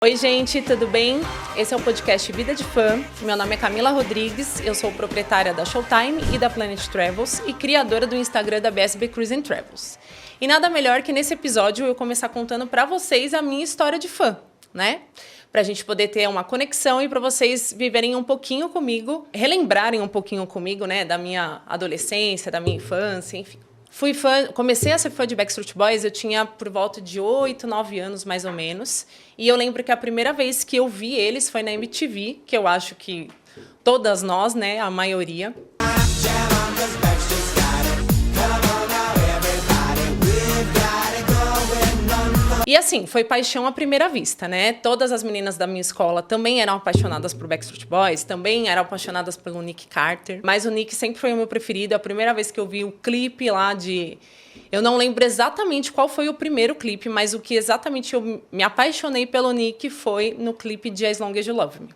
Oi gente, tudo bem? Esse é o podcast Vida de Fã. Meu nome é Camila Rodrigues, eu sou proprietária da Showtime e da Planet Travels e criadora do Instagram da BSB Cruise and Travels. E nada melhor que nesse episódio eu começar contando para vocês a minha história de fã, né? Pra gente poder ter uma conexão e para vocês viverem um pouquinho comigo, relembrarem um pouquinho comigo, né, da minha adolescência, da minha infância, enfim. Fui fã, comecei a ser fã de Backstreet Boys, eu tinha por volta de 8, 9 anos, mais ou menos. E eu lembro que a primeira vez que eu vi eles foi na MTV, que eu acho que todas nós, né, a maioria. E assim, foi paixão à primeira vista, né? Todas as meninas da minha escola também eram apaixonadas por Backstreet Boys, também eram apaixonadas pelo Nick Carter. Mas o Nick sempre foi o meu preferido. A primeira vez que eu vi o clipe lá de... Eu não lembro exatamente qual foi o primeiro clipe, mas o que exatamente eu me apaixonei pelo Nick foi no clipe de As Long As You Love Me.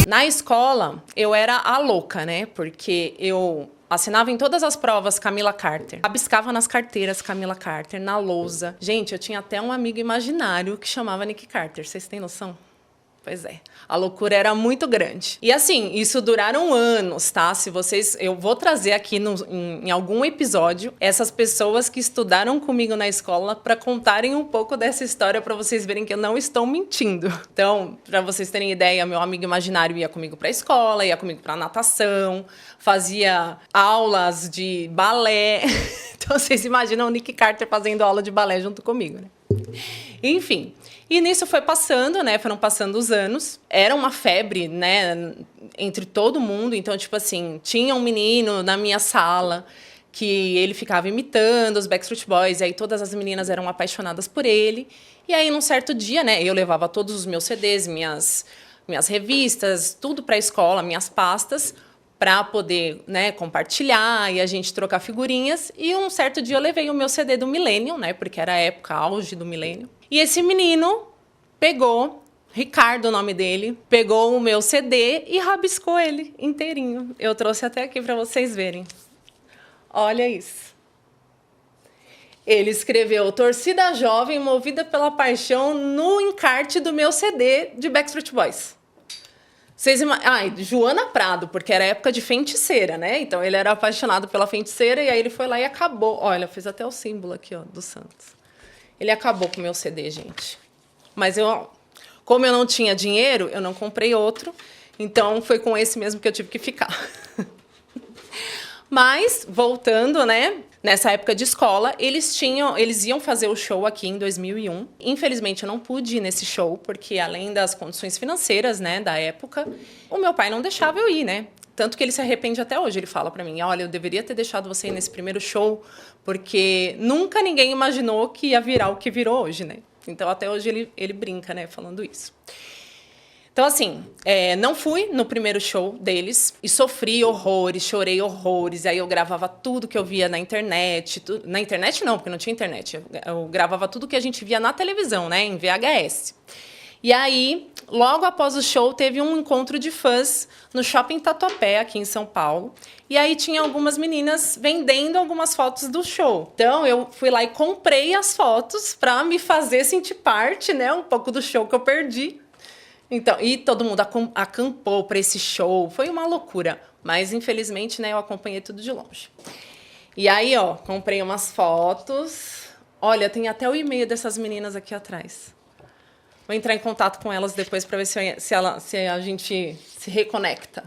Na escola, eu era a louca, né? Porque eu assinava em todas as provas Camila Carter. Rabiscava nas carteiras Camila Carter, na lousa. Gente, eu tinha até um amigo imaginário que chamava Nick Carter. Vocês têm noção? Pois é, a loucura era muito grande. E assim, isso duraram anos, tá? Se vocês, eu vou trazer aqui em algum episódio essas pessoas que estudaram comigo na escola para contarem um pouco dessa história para vocês verem que eu não estou mentindo. Então, para vocês terem ideia, meu amigo imaginário ia comigo para a escola, ia comigo para natação, fazia aulas de balé. Então, vocês imaginam o Nick Carter fazendo aula de balé junto comigo, né? Enfim, e nisso foi passando, né? Foram passando os anos. Era uma febre, né? Entre todo mundo. Então, tipo assim, tinha um menino na minha sala que ele ficava imitando os Backstreet Boys. E aí todas as meninas eram apaixonadas por ele. E aí, num certo dia, né? Eu levava todos os meus CDs, minhas revistas, tudo para a escola, minhas pastas, para poder, né, compartilhar e a gente trocar figurinhas. E um certo dia eu levei o meu CD do Millennium, né, porque era a época auge do Millennium. E esse menino pegou, Ricardo o nome dele, pegou o meu CD e rabiscou ele inteirinho. Eu trouxe até aqui para vocês verem. Olha isso. Ele escreveu Torcida Jovem movida pela paixão no encarte do meu CD de Backstreet Boys. Joana Prado, porque era época de feiticeira, né? Então ele era apaixonado pela feiticeira e aí ele foi lá e acabou. Olha, fiz até o símbolo aqui, ó, do Santos. Ele acabou com o meu CD, gente. Mas como eu não tinha dinheiro, eu não comprei outro. Então foi com esse mesmo que eu tive que ficar. Mas, voltando, né? Nessa época de escola, eles iam fazer o show aqui em 2001. Infelizmente, eu não pude ir nesse show, porque além das condições financeiras, né, da época, o meu pai não deixava eu ir, né? Tanto que ele se arrepende até hoje. Ele fala pra mim, olha, eu deveria ter deixado você ir nesse primeiro show, porque nunca ninguém imaginou que ia virar o que virou hoje, né? Então, até hoje ele brinca, né, falando isso. Então, assim, não fui no primeiro show deles e sofri horrores, chorei horrores. E aí eu gravava tudo que eu via na internet. Na internet não, porque não tinha internet. Eu gravava tudo que a gente via na televisão, né, em VHS. E aí, logo após o show, teve um encontro de fãs no Shopping Tatuapé, aqui em São Paulo. E aí tinha algumas meninas vendendo algumas fotos do show. Então, eu fui lá e comprei as fotos para me fazer sentir parte, né, um pouco do show que eu perdi. Então, e todo mundo acampou para esse show. Foi uma loucura. Mas, infelizmente, né, eu acompanhei tudo de longe. E aí, ó, comprei umas fotos. Olha, tem até o e-mail dessas meninas aqui atrás. Vou entrar em contato com elas depois para ver se a gente se reconecta.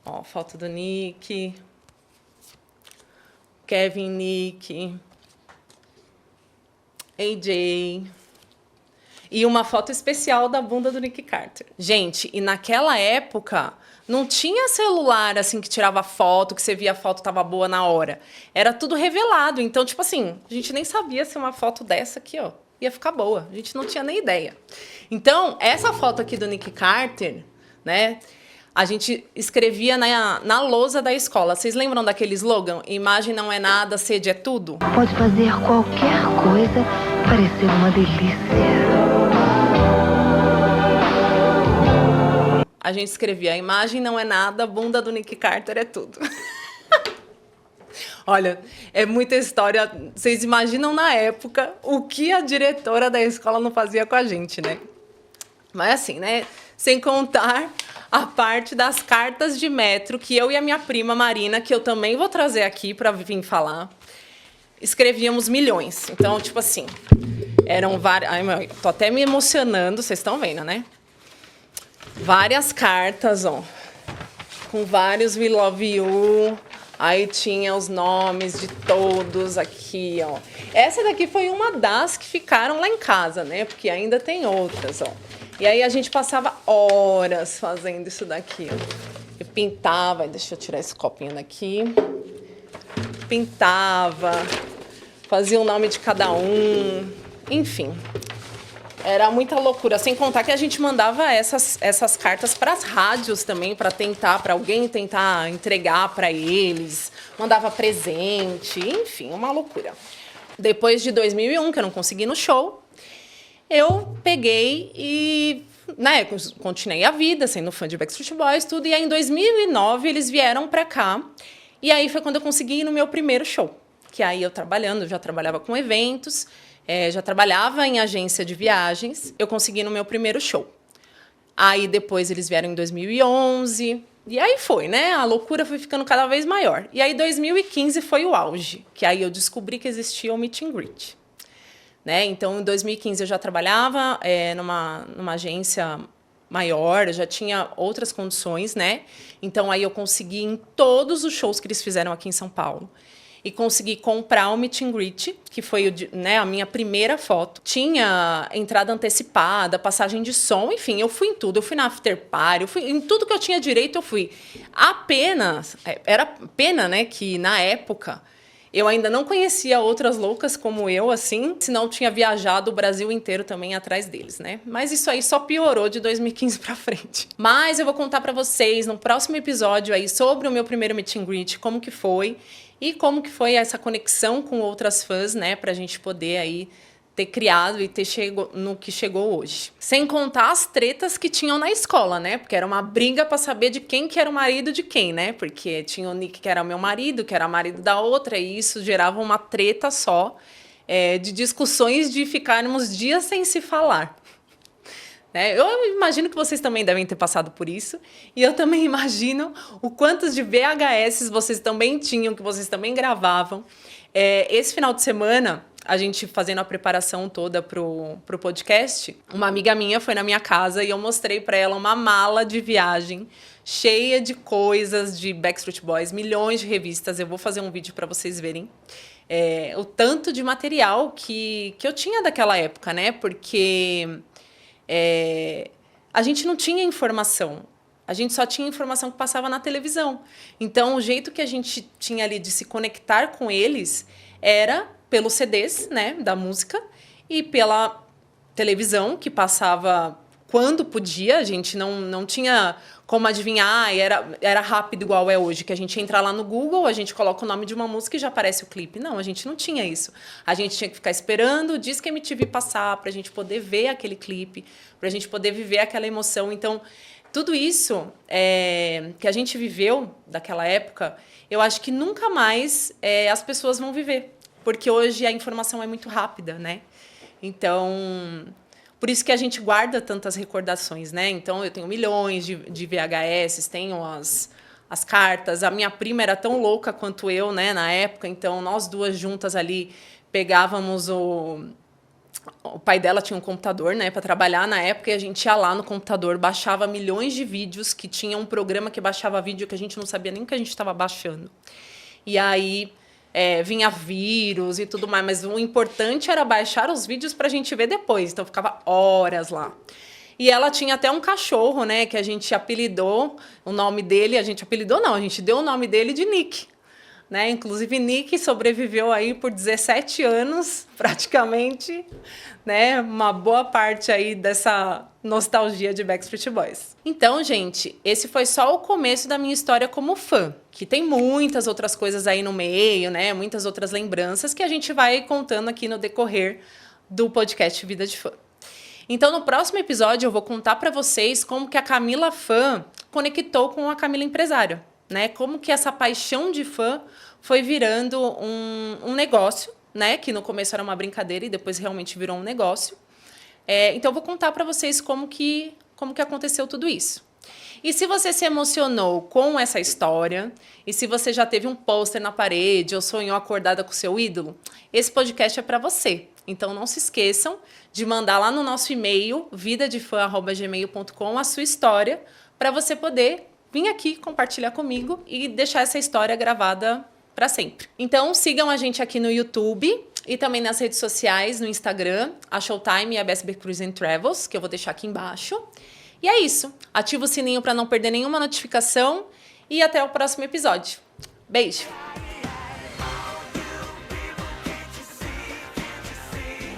Ó, foto do Nick. Kevin, Nick. AJ... E uma foto especial da bunda do Nick Carter. Gente, e naquela época não tinha celular assim que tirava foto, que você via a foto tava boa na hora. Era tudo revelado. Então, tipo assim, a gente nem sabia se uma foto dessa aqui, ó, ia ficar boa. A gente não tinha nem ideia. Então, essa foto aqui do Nick Carter, né? A gente escrevia na lousa da escola. Vocês lembram daquele slogan? Imagem não é nada, sede é tudo? Pode fazer qualquer coisa parecer uma delícia. A gente escrevia, a imagem não é nada, a bunda do Nick Carter é tudo. Olha, é muita história. Vocês imaginam na época o que a diretora da escola não fazia com a gente, né? Mas assim, né? Sem contar a parte das cartas de metro que eu e a minha prima Marina, que eu também vou trazer aqui para vir falar, escrevíamos milhões. Então, tipo assim, eram várias... Ai, meu, tô até me emocionando, vocês estão vendo, né? Várias cartas, ó, com vários We Love You. Aí tinha os nomes de todos aqui, ó. Essa daqui foi uma das que ficaram lá em casa, né? Porque ainda tem outras, ó. E aí a gente passava horas fazendo isso daqui, ó. Eu pintava, deixa eu tirar esse copinho daqui. Pintava, fazia o nome de cada um, enfim. Era muita loucura, sem contar que a gente mandava essas cartas para as rádios também, para alguém tentar entregar para eles, mandava presente, enfim, uma loucura. Depois de 2001, que eu não consegui ir no show, eu peguei e, né, continuei a vida, sendo fã de Backstreet Boys, tudo, e aí em 2009 eles vieram para cá, e aí foi quando eu consegui ir no meu primeiro show, que aí eu já trabalhava com eventos, já trabalhava em agência de viagens, eu consegui no meu primeiro show. Aí depois eles vieram em 2011, e aí foi, né? A loucura foi ficando cada vez maior. E aí 2015 foi o auge, que aí eu descobri que existia o Meet and Greet. Né? Então, em 2015 eu já trabalhava numa agência maior, eu já tinha outras condições, né? Então, aí eu consegui em todos os shows que eles fizeram aqui em São Paulo. E consegui comprar o Meet and Greet, que foi a minha primeira foto. Tinha entrada antecipada, passagem de som, enfim, eu fui em tudo. Eu fui na after party, eu fui em tudo que eu tinha direito, eu fui. Era pena, né, que na época eu ainda não conhecia outras loucas como eu, assim, senão tinha viajado o Brasil inteiro também atrás deles, né? Mas isso aí só piorou de 2015 pra frente. Mas eu vou contar pra vocês no próximo episódio aí sobre o meu primeiro Meet and Greet, como que foi e como que foi essa conexão com outras fãs, né? Pra gente poder aí ter criado e ter chegado no que chegou hoje. Sem contar as tretas que tinham na escola, né? Porque era uma briga para saber de quem que era o marido de quem, né? Porque tinha o Nick que era meu marido, que era marido da outra, e isso gerava uma treta só, de discussões de ficarmos dias sem se falar. Eu imagino que vocês também devem ter passado por isso. E eu também imagino o quantos de VHS vocês também tinham, que vocês também gravavam. Esse final de semana, a gente fazendo a preparação toda pro podcast, uma amiga minha foi na minha casa e eu mostrei para ela uma mala de viagem cheia de coisas de Backstreet Boys, milhões de revistas. Eu vou fazer um vídeo para vocês verem o tanto de material que eu tinha daquela época, né? Porque a gente não tinha informação. A gente só tinha informação que passava na televisão. Então, o jeito que a gente tinha ali de se conectar com eles era pelos CDs, né, da música, e pela televisão, que passava quando podia. A gente não tinha como adivinhar, e era rápido igual é hoje, que a gente entra lá no Google, a gente coloca o nome de uma música e já aparece o clipe. Não, a gente não tinha isso. A gente tinha que ficar esperando o Disque MTV passar para a gente poder ver aquele clipe, para a gente poder viver aquela emoção. Então, tudo isso que a gente viveu daquela época, eu acho que nunca mais as pessoas vão viver. Porque hoje a informação é muito rápida, né? Então, por isso que a gente guarda tantas recordações, né? Então, eu tenho milhões de VHS, tenho as cartas. A minha prima era tão louca quanto eu, né, na época. Então, nós duas juntas ali pegávamos o pai dela tinha um computador, né, para trabalhar na época, e a gente ia lá no computador, baixava milhões de vídeos, que tinha um programa que baixava vídeo que a gente não sabia nem o que a gente estava baixando. E aí vinha vírus e tudo mais, mas o importante era baixar os vídeos para a gente ver depois, então ficava horas lá. E ela tinha até um cachorro, né, que a gente apelidou o nome dele, a gente deu o nome dele de Nick. Né? Inclusive, Nick sobreviveu aí por 17 anos, praticamente, né? Uma boa parte aí dessa nostalgia de Backstreet Boys. Então, gente, esse foi só o começo da minha história como fã, que tem muitas outras coisas aí no meio, né? Muitas outras lembranças que a gente vai contando aqui no decorrer do podcast Vida de Fã. Então, no próximo episódio, eu vou contar para vocês como que a Camila fã conectou com a Camila empresária. Né? Como que essa paixão de fã foi virando um negócio, né? Que no começo era uma brincadeira e depois realmente virou um negócio. Então, eu vou contar para vocês como que aconteceu tudo isso. E se você se emocionou com essa história, e se você já teve um pôster na parede ou sonhou acordada com o seu ídolo, esse podcast é para você. Então, não se esqueçam de mandar lá no nosso e-mail, vidadefan@gmail.com, a sua história, para você poder vir aqui compartilhar comigo e deixar essa história gravada para sempre. Então, sigam a gente aqui no YouTube e também nas redes sociais, no Instagram, a Showtime e a BSB Cruise and Travels, que eu vou deixar aqui embaixo. E é isso. Ativa o sininho para não perder nenhuma notificação e até o próximo episódio. Beijo!